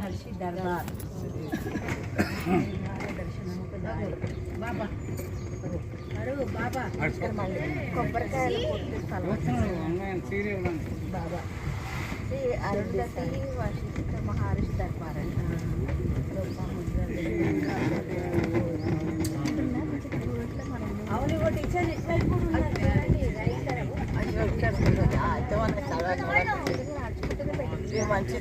महर्षि दरबार बाबा अरे बाबा बाबा अरुंधति वशिष्ठ महर्षि दरबार అవును ఒక టీచర్ ఇట్లా మంచి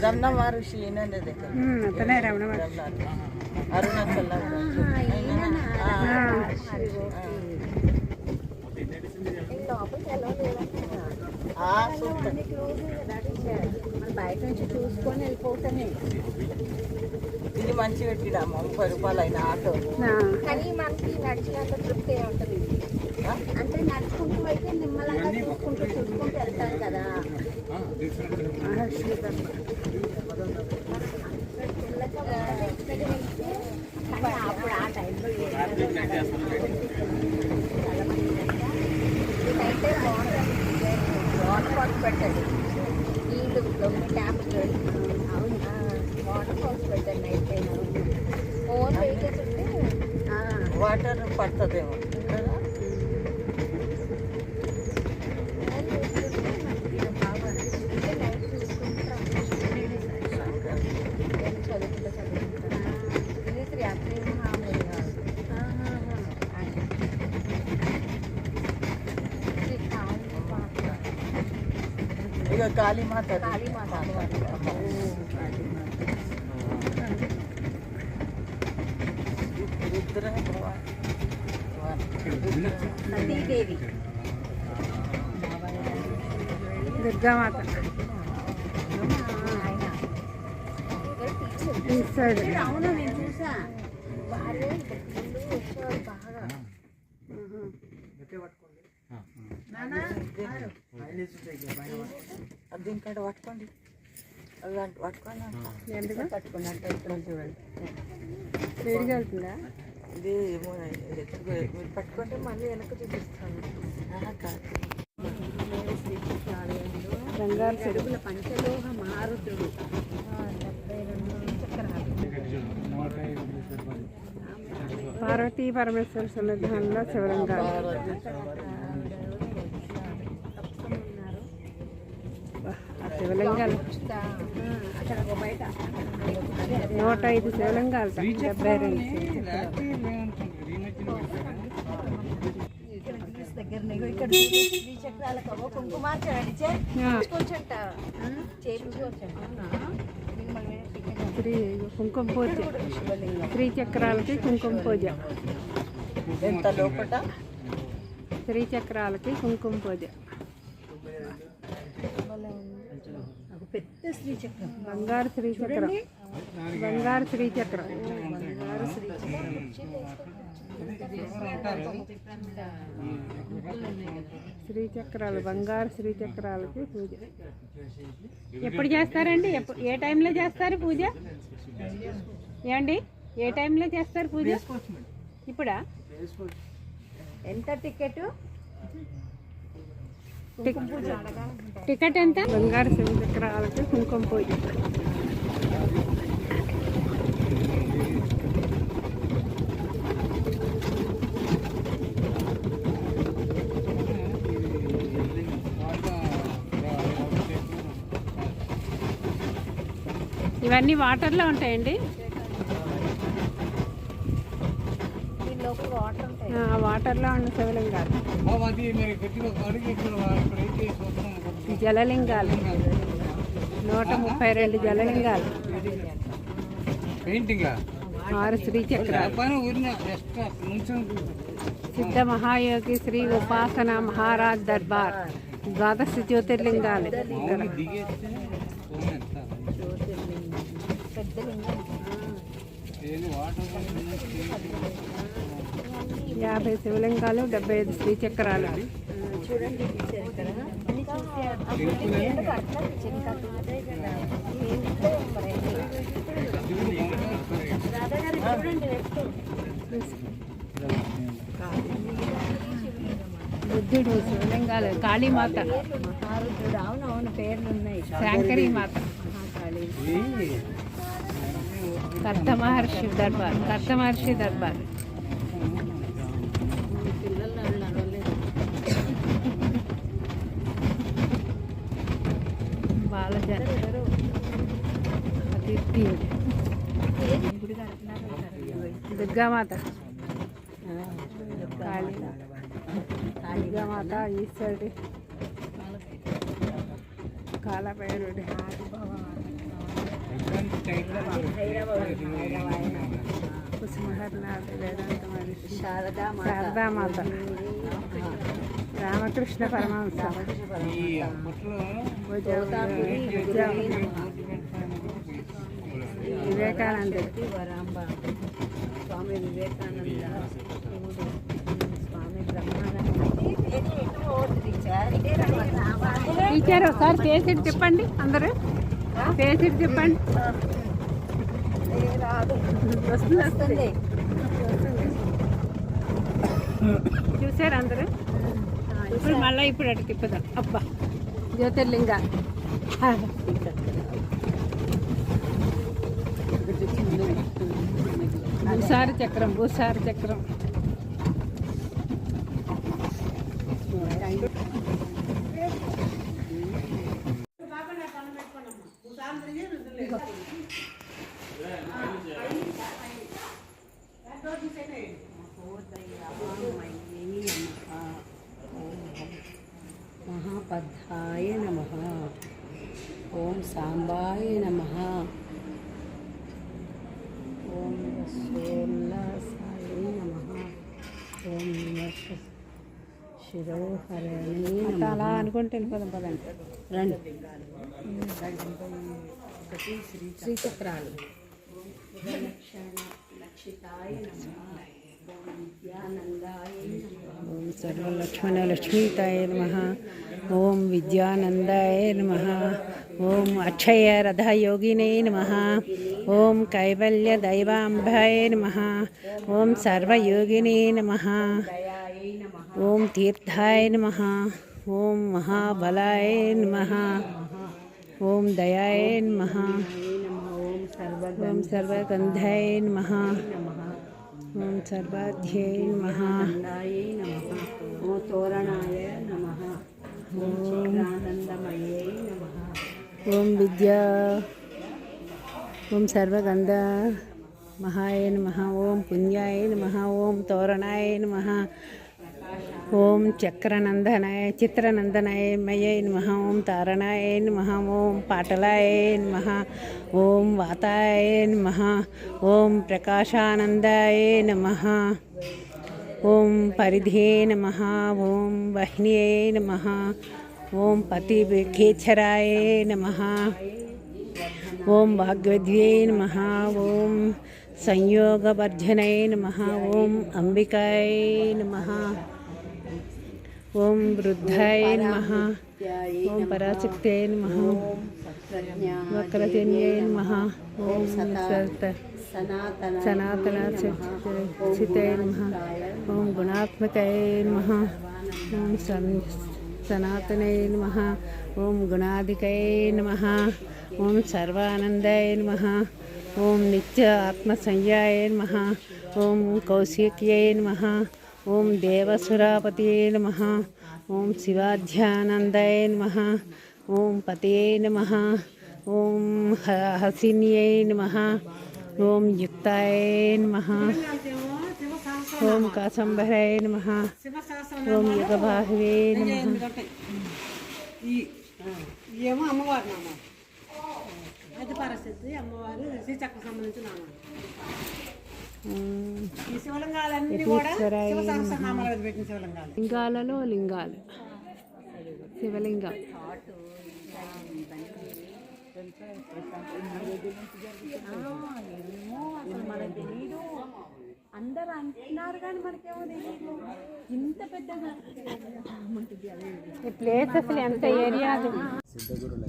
रमना महर्षि अरुणाचल బయట నుంచి చూసుకొని వెళ్ళిపోతానే ఇది మంచిగా పెట్టిడా 30 రూపాయలు అయిన ఆటో కానీ మనకి నడిచినంత తృప్తి ఉంటుంది అంటే నడుచుకుంటూ అయితే నిమ్మలంగా చూసుకుంటూ వెళ్తాం కదా అప్పుడు ఆ టైంలో ఇదైతే వాటర్ ఫాల్స్ పెట్టండి నీళ్ళు ట్యాప్ అవును వాటర్ ఫాల్స్ పెట్టండి నైట్ టైం ఫోన్ వెహికల్స్ ఉంటే వాటర్ పడుతుందేమో కదా काली माता रुद्र नदी देवी दुर्गा माता అవును నేను చూసా బాగా అది ఇంకా పట్టుకోండి అవి పట్టుకోండి ఎందుకు పట్టుకున్నట్టు ఇప్పుడు చూడండి వేడిగా అవుతుందా ఇది ఏమో మీరు పట్టుకుంటే మళ్ళీ వెనక చూపిస్తాను బంగారు చెరువుల పంచలోహ మారుతుడు 72 చక్రాలు పార్వతీ పరమేశ్వర సన్నిధానంలో శివలింగాలు శివలింగాలు 105 శివలింగాలు 72 కుంకుమ పూజ శ్రీచక్రాలకి కుంకుమ పూజ ఎంత లోపట శ్రీచక్రాలకి కుంకుమ పూజ పెద్ద శ్రీచక్రం బంగారు శ్రీచక్రం బంగారు శ్రీచక్రం బంగారు శ్రీచక్రాలు బంగారు శ్రీచక్రాలకి పూజ ఎప్పుడు చేస్తారండి ఏ టైంలో చేస్తారు పూజ ఏమండి ఏ టైంలో చేస్తారు పూజ ఇప్పుడా ఎంత టికెట్ టికెట్ ఎంత బంగారు శ్రీచక్రాలకి కుంకుమ పూజ ఇవన్నీ వాటర్లో ఉంటాయండి వాటర్లో ఉన్న శివలింగాలు జలలింగాలు 132 జలలింగాలు 6 శ్రీచక్రాలు సిద్ధ మహాయోగి శ్రీ ఉపాసన మహారాజ్ దర్బార్ 12 జ్యోతిర్లింగాలు 50 శివలింగాలు 75 శ్రీచక్రాలు చూడండి బుద్ధుడు, శివలింగాలు, కాళీమాత, మహారుద్రుడు. అవునవును, పేర్లు ఉన్నాయి. శాంకరీ మాత, కర్త మహర్షి దర్బార్, కర్త మహర్షి దర్బార్. బాలజన దుర్గామాత, దుర్గామాత, ఈశ్వరుడి, కాలభైరుడి, కుసుమహర్నాథ్, వేదాంత మహర్షి, శారదామాత, రామకృష్ణ పరమహంస, వివేకానంద, స్వామి వివేకానంద, స్వామి బ్రహ్మానంద. టీచర్ ఒకసారి చేసి చెప్పండి, అందరూ చేసి చెప్పండి. వస్తుంది. చూసారు అందరూ? ఇప్పుడు మళ్ళీ ఇప్పుడు అటు తిప్పుదాం. అబ్బా, జ్యోతిర్లింగ, భూసార చక్రం, భూసార చక్రం. మహాపద్ధాయ నమః. ఓం సాంబాయ నమః. ఓం సోల్లాసాయ నమః. ఓం శిరోహరణే నమః. అలా అనుకుంటే వెళ్ళిపోదాం పదండి. రండి. శ్రీచక్రాలు. లక్షితాయ నమః. ఓం సర్వలక్ష్మణ లక్ష్మీతాయ నమః. ఓం విద్యానందాయ నమః. ఓం అక్షయ రథ యోగినే నమః. ఓం కైవల్య దైవాంబాయ నమః. ఓం సర్వయోగినే నమః. ఓం తీర్థాయ నమః. ఓం మహాబలాయ నమః. ఓం దయాయ నమః. ఓం సర్వగంధాయ నమః. ఓం సర్వాధ్యాయ నమః. ఓం తోరణాయ నమః. ఓం ఆనందమయే నమః. ఓం విద్యా, ఓం సర్వగంధ మహాయ నమః. ఓం పుణ్యాయ నమః. ఓం తోరణాయ నమః. ఓం చక్రనందనాయ చిత్రనందనాయ మయే నమః. ఓం తారణాయ నమః. ఓం పాటలాయ నమః. ఓం వాతాయ నమః. ఓం ప్రకాశానందాయ నమః. ఓం పరిధే నమః. ఓం వహ్న్యే నమః. ఓం పతిఖేచరాయ నమః. ఓం వాగ్వద్వే నమః. ఓం సంయోగవర్ధనై నమః. ఓం అంబికాయ నమః. ఓం వృద్ధాయ నమః. ఓం పరాశక్తే నమః. వక్రజన్యే నమః. ఓం సనాతన చితే నమః. ఓం గుణాత్మకాయ నమః. ఓం సనాతనే నమః. ఓం గుణాధికాయ నమః. ఓం సర్వానందాయ నమః. ఓం నిత్య ఆత్మసంజ్ఞాయ నమః. ఓం కౌశిక్యాయ నమః. ఓం దేవసురాపతియే నమః. ఓం శివాధ్యానందాయ నమః. ఓం పతయే నమః. ఓం హసిన్యై నమః. ఓం యుక్తాయ నమః. ఓం కాశంభరాయ నమః. ఓం యుగబాహవే నమః. ఏమో అమ్మవారు నామ అది పరిస్థితి, అమ్మవారు శ్రీచక్ర సంబంధించిన నామ. ఈ శివలింగాలన్నీ కూడా శివ సహస్రనామాలు పెట్టిన శివలింగాలు. లింగాలలో లింగాలు, శివలింగాలు. అందరు అంటున్నారు కానీ మనకేమో తెలియదు ఇంత పెద్దగా ఈ ప్లేస్ అసలు ఎంత ఏరియా అది. సిద్ధగురులు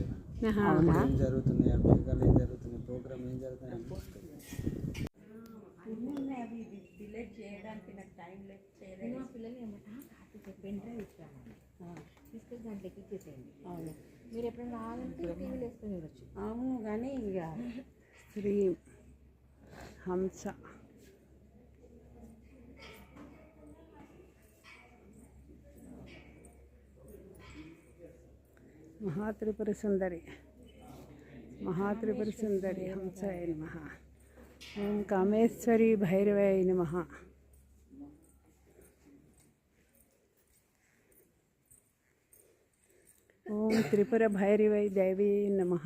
అవునా? ఏం జరుగుతున్నాయి, అభిషేకాలు ఏం జరుగుతున్నాయి, ప్రోగ్రామ్ ఏం జరుగుతున్నాయి అన్నీ ఉన్నాయి. అవి డిలీట్ చేయడానికి నాకు టైం లేదు. చేయలేదు. మా పిల్లలు ఏమంటే పెన్ డ్రైవ్ ఇస్తాను తీసుకెళ్ళి దాంట్లో ఎక్కిచ్చేసేయండి. అవును, మీరు ఎప్పుడైనా కావాలంటే టీవీలో వేసుకొని చూడొచ్చు. అవును, కానీ ఇక శ్రీ హంస మహాత్రిపుర సుందరి, మహాత్రిపుర సుందరి హంసాయ నమః. ఓం కామేశ్వరి భైరవాయ నమః. ఓం త్రిపుర భైరవై దేవీ నమః.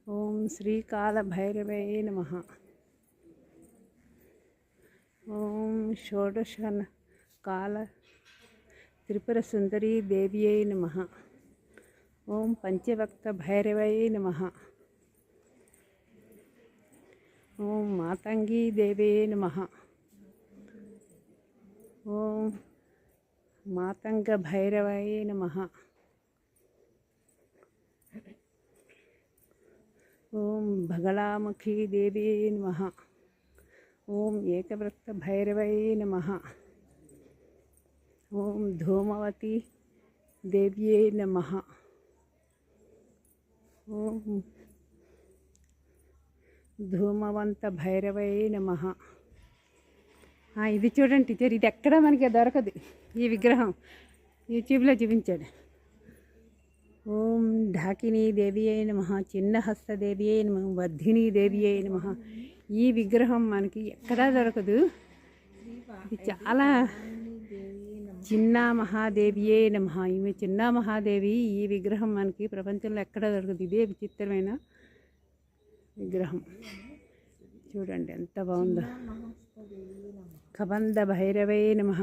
ఓం శ్రీకాల భైరవై నమః. ఓం షోడశ కాల త్రిపుర సుందరీ దేవ్యై నమః. ఓం పంచభక్త భైరవై నమః. ఓం మాతంగీ దేవే నమః. ఓం మాతంగ భైరవై నమః. ఓం భగళాముఖీ దేవీ నమః. ఓం ఏకవ్రత భైరవై నమః. ఓం ధూమవతి దేవ్యై నమః. ఓం ధూమవంత భైరవై నమః. ఇది చూడండి టీచర్, ఇది ఎక్కడ మనకి దొరకదు. ఈ విగ్రహం యూట్యూబ్లో చూపించాడు. ఓం ఢాకినీ దేవి అయి నమః. చిన్నహస్తదేవి అయి నమః. వర్ధినీ దేవి అయి నమః. ఈ విగ్రహం మనకి ఎక్కడా దొరకదు. ఇది చాలా చిన్న మహాదేవి అయి నమః. ఈమె చిన్న మహాదేవి. ఈ విగ్రహం మనకి ప్రపంచంలో ఎక్కడా దొరకదు. ఇదే విచిత్రమైన విగ్రహం. చూడండి ఎంత బాగుందో. కబంధ భైరవై నమః.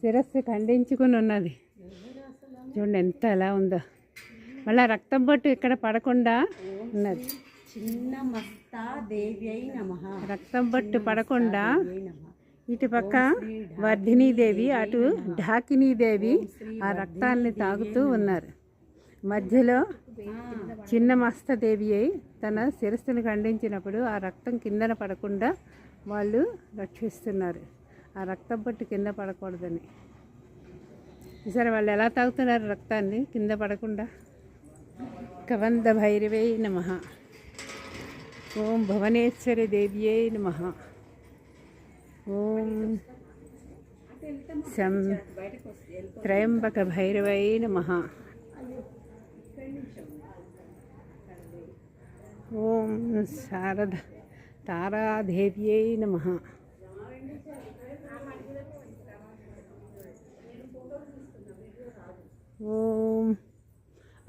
శిరస్సు ఖండించుకుని ఉన్నది. చూడండి ఎంత ఎలా ఉందో. మళ్ళీ రక్తం బొట్టు ఇక్కడ పడకుండా ఉన్నది. చిన్న మస్తా దేవి అయి నమః. రక్తం బొట్టు పడకుండా ఇటు పక్క వర్ధినీదేవి, అటు ఢాకినీదేవి ఆ రక్తాన్ని తాగుతూ ఉన్నారు. మధ్యలో చిన్న మస్తదేవి అయి తన శిరస్సును ఖండించినప్పుడు ఆ రక్తం కిందన పడకుండా వాళ్ళు రక్షిస్తున్నారు. ఆ రక్తం పట్టు కింద పడకూడదని. సరే వాళ్ళు ఎలా తాగుతున్నారు రక్తాన్ని కింద పడకుండా. కబంధ భైరవై నమః. ఓం భువనేశ్వరి దేవ్యై నమః. ఓం త్రయంబక భైరవై నమః. ఓం శారద తారాదేవ్యై నమః. ఓం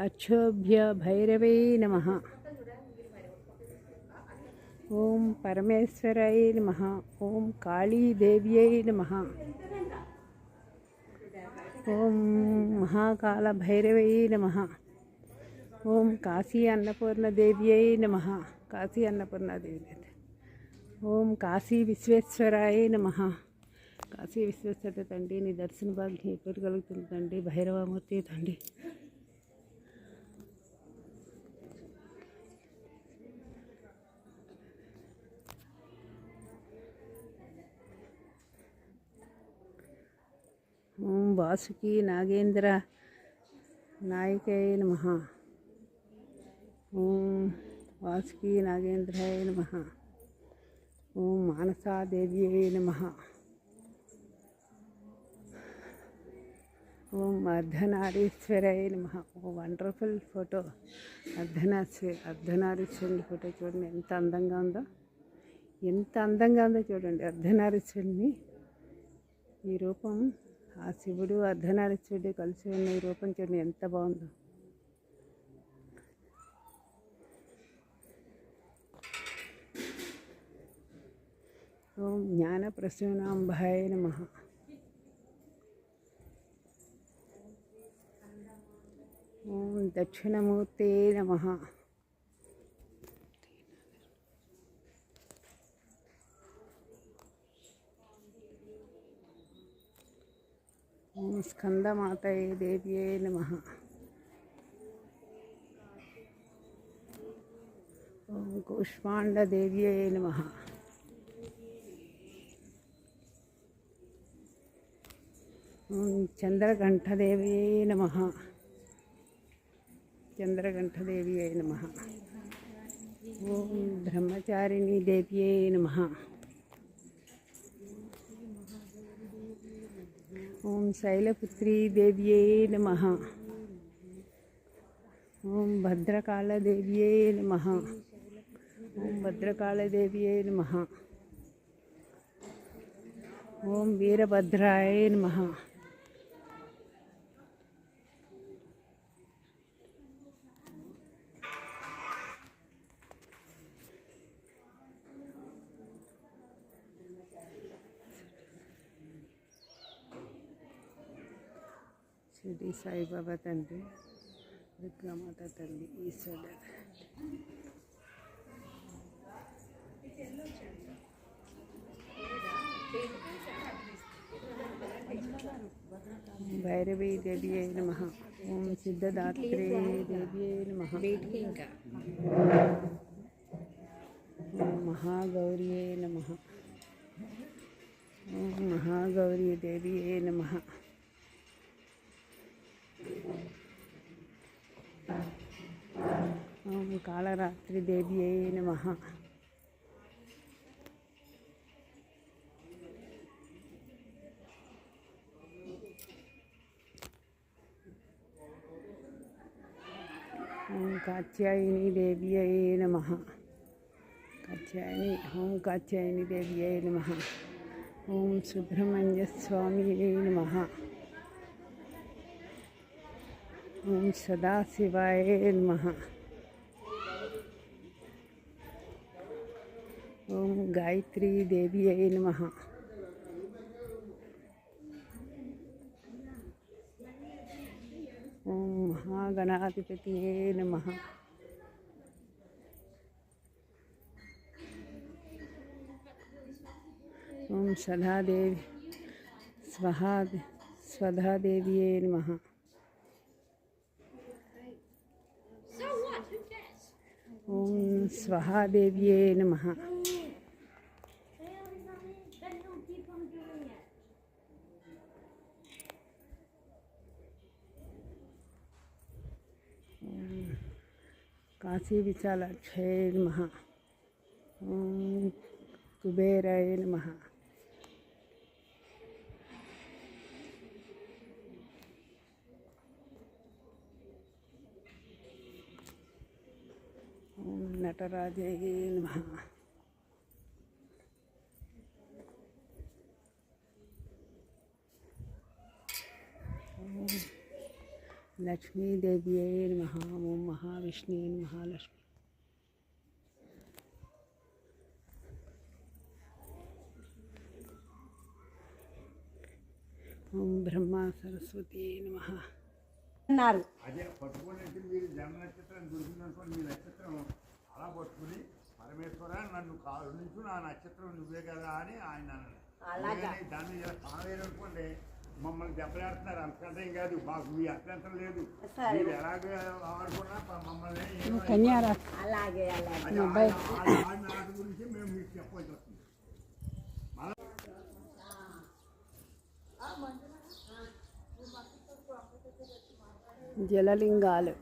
అక్షోభ్య భైరవై నమః. ఓం పరమేశ్వరై నమః. ఓం కాళీదేవ్యై నమః. ఓం మహాకాల భైరవై నమః. ఓం కాశీ అన్నపూర్ణదేవ్యై నమః. కాశీ అన్నపూర్ణదేవి. ఓం కాశీ విశ్వేశ్వరాయ నమః. కాశీ విశ్వేశ్వర తండ్రి, నీ దర్శన భాగ్యం ఎప్పుడు కలుగుతుంది తండ్రి. భైరవమూర్తి తండ్రి. ఓం వాసుకి నాగేంద్ర నాయకై నమః. ఓం వాసుకి నాగేంద్రాయ నమః. ఓం మానసాదేవ్యై నమః. ఓం అర్ధనారీశ్వరాయ నమః. ఓ వండర్ఫుల్ ఫోటో. అర్ధనారీశ్వరుని ఫోటో చూడండి ఎంత అందంగా ఉందో. ఎంత అందంగా ఉందో చూడండి అర్ధనారీశ్వరుని. ఈ రూపం ఆ శివుడు అర్ధనారీశ్వరుడు కలిసి ఉన్న ఈ రూపం చూడండి ఎంత బాగుందో. ఓం జ్ఞానప్రసూనాంబాయ నమః. ఓం దక్షిణమూర్తే నమః. స్కందమాతయే దేవ్యే నమః. ఓం కూష్మాండదేవ్యే నమః. ఓం చంద్రకంఠదేవ్యే నమః. చంద్రకంఠదేవ్యే నమః. ఓం బ్రహ్మచారిణీ దేవ్యే నమః. ఓం శైలపుత్రీ దేవ్యే నమః. ఓం భద్రకాళదేవ్యే నమః. ఓం భద్రకాళదేవ్యే నమః. ఓం వీరభద్రాయ నమః. షిరిడి సాయిబాబా తండ్రి, దుర్గామాత తల్లి, ఈశ్వరుడు. భైరవీ దేవ్యే నమః. ఓం సిద్ధదాత్రే దేవ్యే నమః. ఓం మహాగౌర్యే నమః. ఓం మహాగౌరీ దేవ్యే నమః. ఓం కాళరాత్రి దేవ్యే నమః. ఓం కాత్యాయని దేవ్యే నమః. కాత్యాయని ఓం కాత్యాయని దేవ్యే నమః. ఓం సుబ్రహ్మణ్య స్వామియే నమః. ఓం సదాశివాయ నమః. ఓం గాయత్రీ దేవ్యై నమః. ఓం మహాగణాధిపతియే నమః. ఓం సదాదేవి స్వధాదేవ్యే నమః. ఓం స్వహాదేవ్యే నమః. కాశీ విశాలాక్షయే నమః. ఓం కుబేరాయ నమః. ఓం నటరాజాయ నమః. ఓం లక్ష్మీదేవ్యై నమః. ఓం మహావిష్ణువే నమః. లక్ష్మీ ఓం బ్రహ్మ సరస్వతి నమః. అన్నారు. అదే పట్టుకుని మీరు జన్మ నక్షత్రం దొరికిందనుకోండి, మీ నక్షత్రం అలా పట్టుకుని పరమేశ్వర నన్ను కాదు నుంచి నా నక్షత్రం నువ్వే కదా అని ఆయన అన్నాడు. దాన్ని కావేరనుకోండి మమ్మల్ని దెబ్బలాడుతున్నారు, అంతకంటే ఏం కాదు, మాకు మీ అభ్యంతరం లేదు, మీరు ఎలాగ ఆడుకున్నా మమ్మల్ని అలాగే నాటి గురించి మేము మీకు చెప్పవలసి వస్తుంది. జలలింగాలు